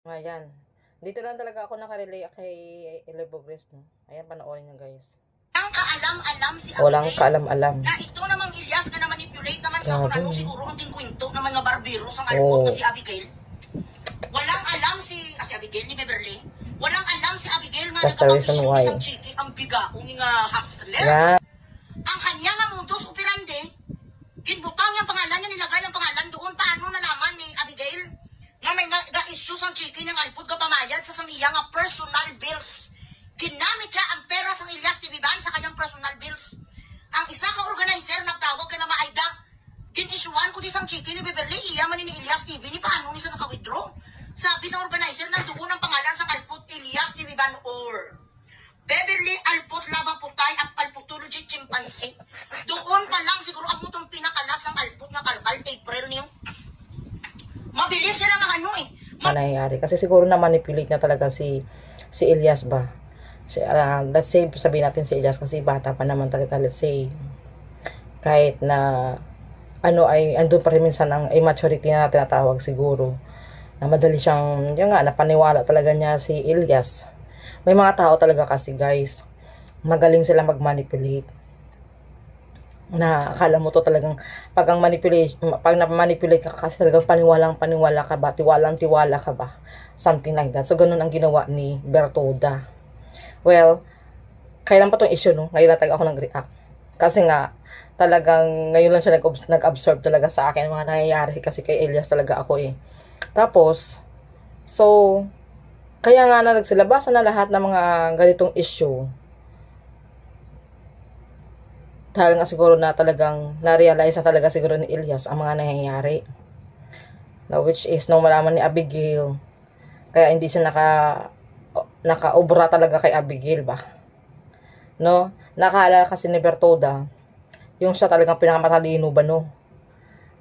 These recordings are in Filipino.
Ayan. Dito lang talaga ako nakarelay kay Elebogres, no? Ayan, panoorin nyo, guys. Walang kaalam-alam si Abigail. Walang kaalam-alam. Na ito namang Ilyas na na-manipulate naman sa Grabe. kung ano siguro ang kwento naman nga barbero sa alpot na si Abigail. Walang alam si Abigail ni Beverly. Walang alam si Abigail nga nagkapag-issue isang chiki ang bigaong nga hustler. Yeah. Ang kanya nga modus operandi, ginbutang yung pangalan niya, nilagay ang pangalan doon. Paano nalaman ni Abigail nga may ga-issue sang chiki ng alpod ka pamayad sa sang iya nga personal bills. Ginamit siya ang pera sang Ilyas TV Ban sa kanyang personal bills. Ang isa ka organizer nagtawag kay na Maaida, gin-issuean ko di sang chiki ni Beverly, iya man ni Ilyas TV, ni paano ni sa naka-withdraw? Sabi sa organizer, nandoon ang pangalan sa alpod Ilyas TV Ban or Beverly Alpot Labang Putay at Alpotology Chimpanzee. Doon pa lang siguro ang mutong pinakalas ang alpot na kalkal, April niyo. Mabilis sila ng ano eh. Nangyayari. Kasi siguro na manipulate na talaga si Ilyas ba? Let's say, sabihin natin si Ilyas kasi bata pa naman talaga. Let's say, kahit na ano ay andun pa rin minsan ang immaturity na tinatawag siguro. Na madali siyang, yun nga, napaniwala talaga niya si Ilyas. May mga tao talaga kasi guys, magaling sila mag-manipulate. Na akala mo to talagang pag na-manipulate ka kasi talagang paniwala ka ba, tiwala ka ba, something like that. So ganun ang ginawa ni Bertoda. Well, kailan pa tong issue, no? Ngayon lang talaga ako nag-react kasi nga talagang ngayon lang siya nag-absorb talaga sa akin mga nangyayari kasi kay Ilyas talaga ako eh. Tapos so kaya nga na nagsilabasan na lahat ng mga ganitong issue. Dahil nga siguro na talagang na-realize na talaga siguro ni Ilyas ang mga nangyayari. Now, which is nung malaman ni Abigail, kaya hindi siya naka-obra talaga kay Abigail ba? No? Nakaalala kasi ni Bertoda, yung siya talagang pinakamatalino ba no?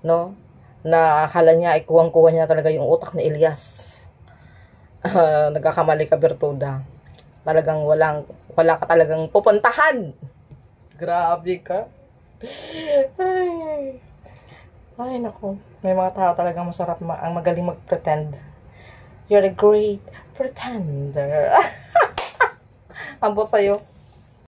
No? Na akala niya ay kuwang-kuha niya talaga yung utak ni Ilyas. Nagkakamali ka Bertoda. Talagang wala ka talagang pupuntahan. Grabe ka. Ay naku. May mga tao talagang masarap ang magaling mag-pretend. You're a great pretender. Ambot sa'yo.